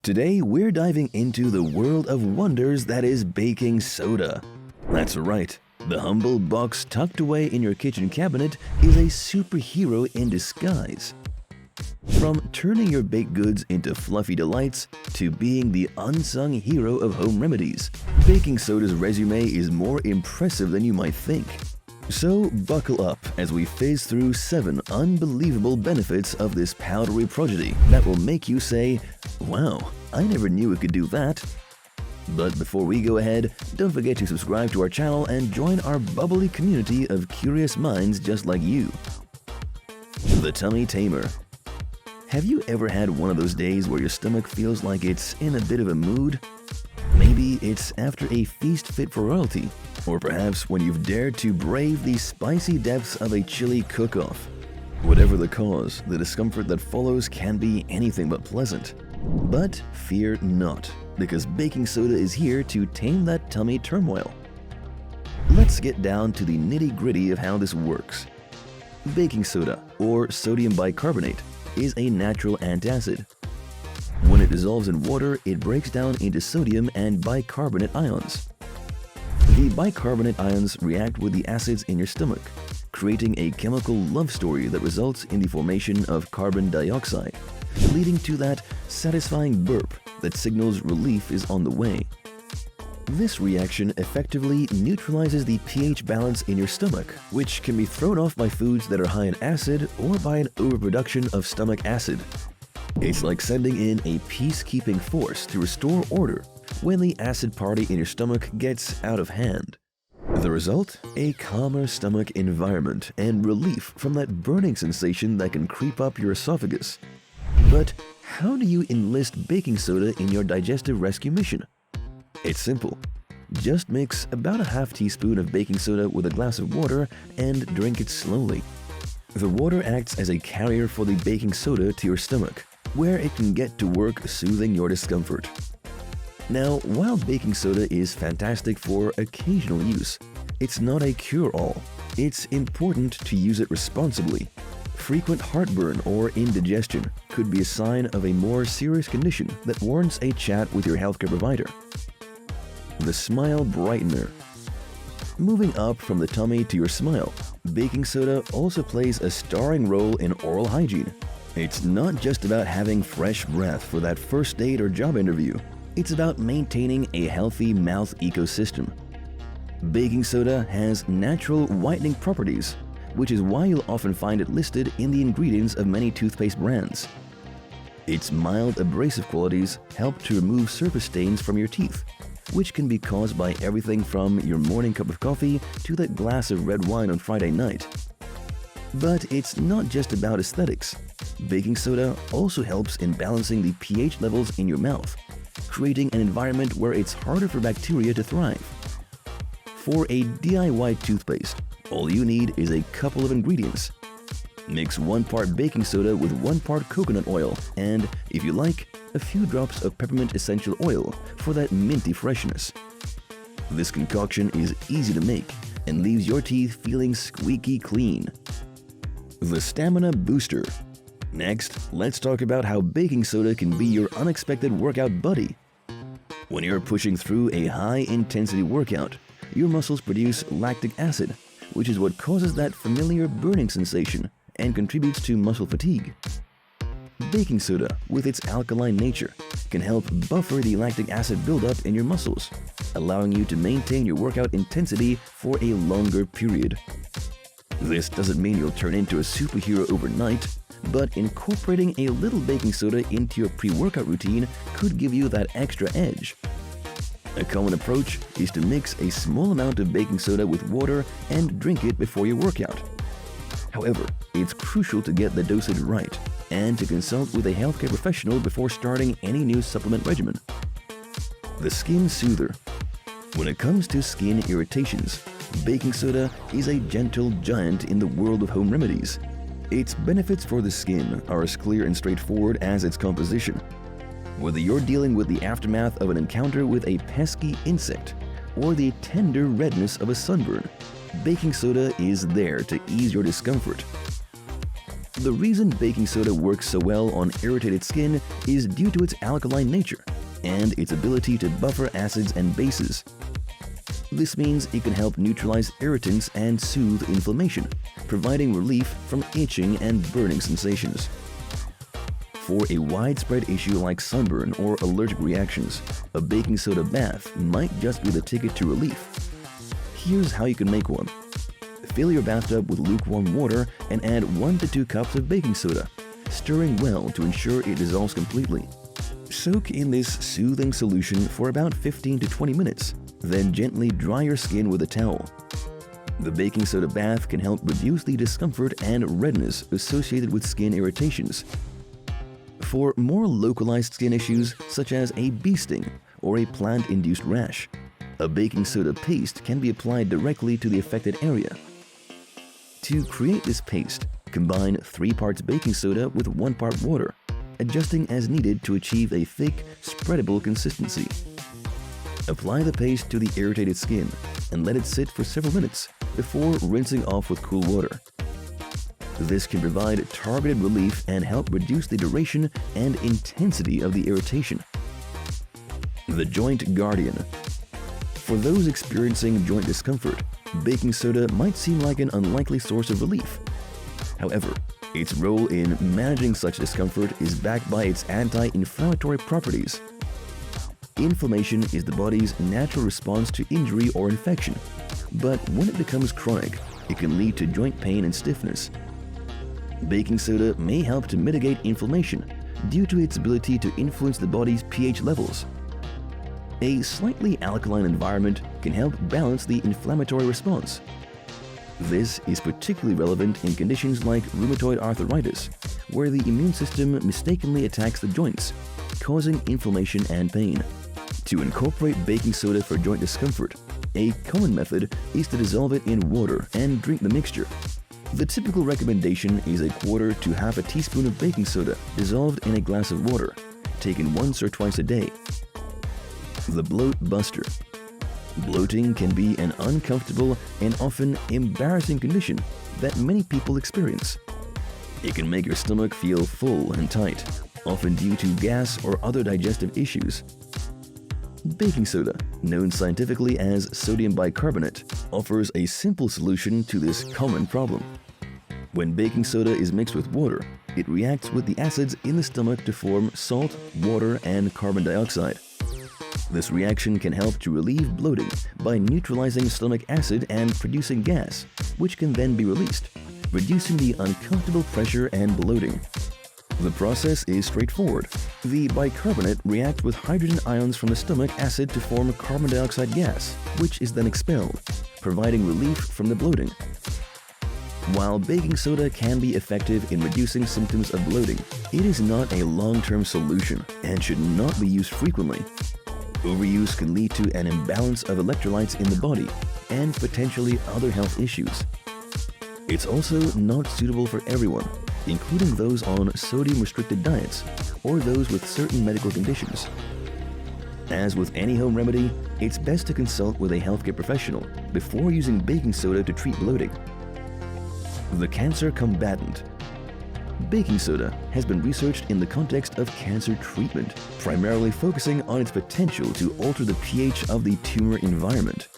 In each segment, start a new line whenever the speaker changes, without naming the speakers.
Today, we're diving into the world of wonders that is baking soda. That's right, the humble box tucked away in your kitchen cabinet is a superhero in disguise. From turning your baked goods into fluffy delights to being the unsung hero of home remedies, baking soda's resume is more impressive than you might think. So buckle up as we fizz through 7 unbelievable benefits of this powdery prodigy that will make you say, "Wow, I never knew it could do that." But before we go ahead, don't forget to subscribe to our channel and join our bubbly community of curious minds just like you. The Tummy Tamer. Have you ever had one of those days where your stomach feels like it's in a bit of a mood? Maybe it's after a feast fit for royalty, or perhaps when you've dared to brave the spicy depths of a chili cook-off. Whatever the cause, the discomfort that follows can be anything but pleasant. But fear not, because baking soda is here to tame that tummy turmoil. Let's get down to the nitty-gritty of how this works. Baking soda, or sodium bicarbonate, is a natural antacid. When it dissolves in water, it breaks down into sodium and bicarbonate ions. The bicarbonate ions react with the acids in your stomach, creating a chemical love story that results in the formation of carbon dioxide, leading to that satisfying burp that signals relief is on the way. This reaction effectively neutralizes the pH balance in your stomach, which can be thrown off by foods that are high in acid or by an overproduction of stomach acid. It's like sending in a peacekeeping force to restore order when the acid party in your stomach gets out of hand. The result? A calmer stomach environment and relief from that burning sensation that can creep up your esophagus. But how do you enlist baking soda in your digestive rescue mission? It's simple. Just mix about a half teaspoon of baking soda with a glass of water and drink it slowly. The water acts as a carrier for the baking soda to your stomach, where it can get to work soothing your discomfort. Now, while baking soda is fantastic for occasional use, it's not a cure-all. It's important to use it responsibly. Frequent heartburn or indigestion could be a sign of a more serious condition that warrants a chat with your healthcare provider. The Smile Brightener. Moving up from the tummy to your smile, baking soda also plays a starring role in oral hygiene. It's not just about having fresh breath for that first date or job interview. It's about maintaining a healthy mouth ecosystem. Baking soda has natural whitening properties, which is why you'll often find it listed in the ingredients of many toothpaste brands. Its mild abrasive qualities help to remove surface stains from your teeth, which can be caused by everything from your morning cup of coffee to that glass of red wine on Friday night. But it's not just about aesthetics. Baking soda also helps in balancing the pH levels in your mouth, creating an environment where it's harder for bacteria to thrive. For a DIY toothpaste, all you need is a couple of ingredients. Mix 1 part baking soda with 1 part coconut oil and, if you like, a few drops of peppermint essential oil for that minty freshness. This concoction is easy to make and leaves your teeth feeling squeaky clean. The Stamina Booster. Next, let's talk about how baking soda can be your unexpected workout buddy. When you're pushing through a high-intensity workout, your muscles produce lactic acid, which is what causes that familiar burning sensation and contributes to muscle fatigue. Baking soda, with its alkaline nature, can help buffer the lactic acid buildup in your muscles, allowing you to maintain your workout intensity for a longer period. This doesn't mean you'll turn into a superhero overnight, but incorporating a little baking soda into your pre-workout routine could give you that extra edge. A common approach is to mix a small amount of baking soda with water and drink it before your workout. However, it's crucial to get the dosage right and to consult with a healthcare professional before starting any new supplement regimen. The Skin Soother. When it comes to skin irritations, baking soda is a gentle giant in the world of home remedies. Its benefits for the skin are as clear and straightforward as its composition. Whether you're dealing with the aftermath of an encounter with a pesky insect or the tender redness of a sunburn, baking soda is there to ease your discomfort. The reason baking soda works so well on irritated skin is due to its alkaline nature and its ability to buffer acids and bases. This means it can help neutralize irritants and soothe inflammation, providing relief from itching and burning sensations. For a widespread issue like sunburn or allergic reactions, a baking soda bath might just be the ticket to relief. Here's how you can make one. Fill your bathtub with lukewarm water and add 1 to 2 cups of baking soda, stirring well to ensure it dissolves completely. Soak in this soothing solution for about 15 to 20 minutes, then gently dry your skin with a towel. The baking soda bath can help reduce the discomfort and redness associated with skin irritations. For more localized skin issues such as a bee sting or a plant-induced rash, a baking soda paste can be applied directly to the affected area. To create this paste, combine 3 parts baking soda with 1 part water, adjusting as needed to achieve a thick, spreadable consistency. Apply the paste to the irritated skin and let it sit for several minutes before rinsing off with cool water. This can provide targeted relief and help reduce the duration and intensity of the irritation. The Joint Guardian. For those experiencing joint discomfort, baking soda might seem like an unlikely source of relief. However, its role in managing such discomfort is backed by its anti-inflammatory properties. Inflammation is the body's natural response to injury or infection, but when it becomes chronic, it can lead to joint pain and stiffness. Baking soda may help to mitigate inflammation due to its ability to influence the body's pH levels. A slightly alkaline environment can help balance the inflammatory response. This is particularly relevant in conditions like rheumatoid arthritis, where the immune system mistakenly attacks the joints, causing inflammation and pain. To incorporate baking soda for joint discomfort, a common method is to dissolve it in water and drink the mixture. The typical recommendation is 1/4 to half a teaspoon of baking soda dissolved in a glass of water, taken once or twice a day. The Bloat Buster. Bloating can be an uncomfortable and often embarrassing condition that many people experience. It can make your stomach feel full and tight, often due to gas or other digestive issues. Baking soda, known scientifically as sodium bicarbonate, offers a simple solution to this common problem. When baking soda is mixed with water, it reacts with the acids in the stomach to form salt, water, and carbon dioxide. This reaction can help to relieve bloating by neutralizing stomach acid and producing gas, which can then be released, reducing the uncomfortable pressure and bloating. The process is straightforward. The bicarbonate reacts with hydrogen ions from the stomach acid to form carbon dioxide gas, which is then expelled, providing relief from the bloating. While baking soda can be effective in reducing symptoms of bloating, it is not a long-term solution and should not be used frequently. Overuse can lead to an imbalance of electrolytes in the body and potentially other health issues. It's also not suitable for everyone, including those on sodium-restricted diets or those with certain medical conditions. As with any home remedy, it's best to consult with a healthcare professional before using baking soda to treat bloating. The Cancer Combatant. Baking soda has been researched in the context of cancer treatment, primarily focusing on its potential to alter the pH of the tumor environment.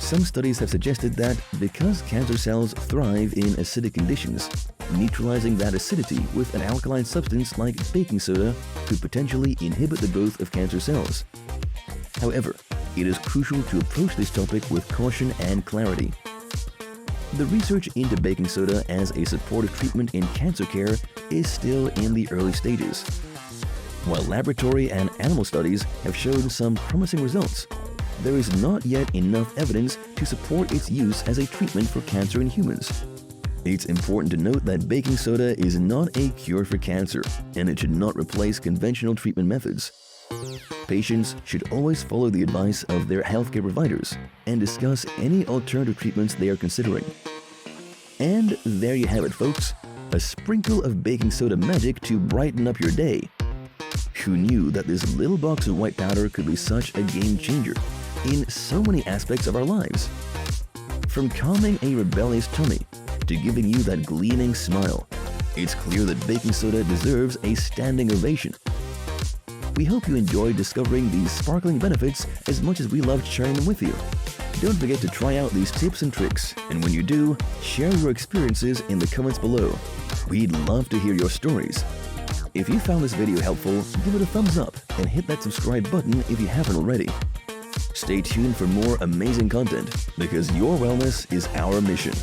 Some studies have suggested that because cancer cells thrive in acidic conditions, neutralizing that acidity with an alkaline substance like baking soda could potentially inhibit the growth of cancer cells. However, it is crucial to approach this topic with caution and clarity. The research into baking soda as a supportive treatment in cancer care is still in the early stages. While laboratory and animal studies have shown some promising results, there is not yet enough evidence to support its use as a treatment for cancer in humans. It's important to note that baking soda is not a cure for cancer, and it should not replace conventional treatment methods. Patients should always follow the advice of their healthcare providers and discuss any alternative treatments they are considering. And there you have it, folks. A sprinkle of baking soda magic to brighten up your day. Who knew that this little box of white powder could be such a game changer in so many aspects of our lives? From calming a rebellious tummy to giving you that gleaming smile, It's clear that baking soda deserves a standing ovation. We hope you enjoyed discovering these sparkling benefits as much as we loved sharing them with you. Don't forget to try out these tips and tricks, and when you do, share your experiences in the comments below. We'd love to hear your stories. If you found this video helpful, give it a thumbs up and hit that subscribe button if you haven't already. Stay tuned for more amazing content, because your wellness is our mission.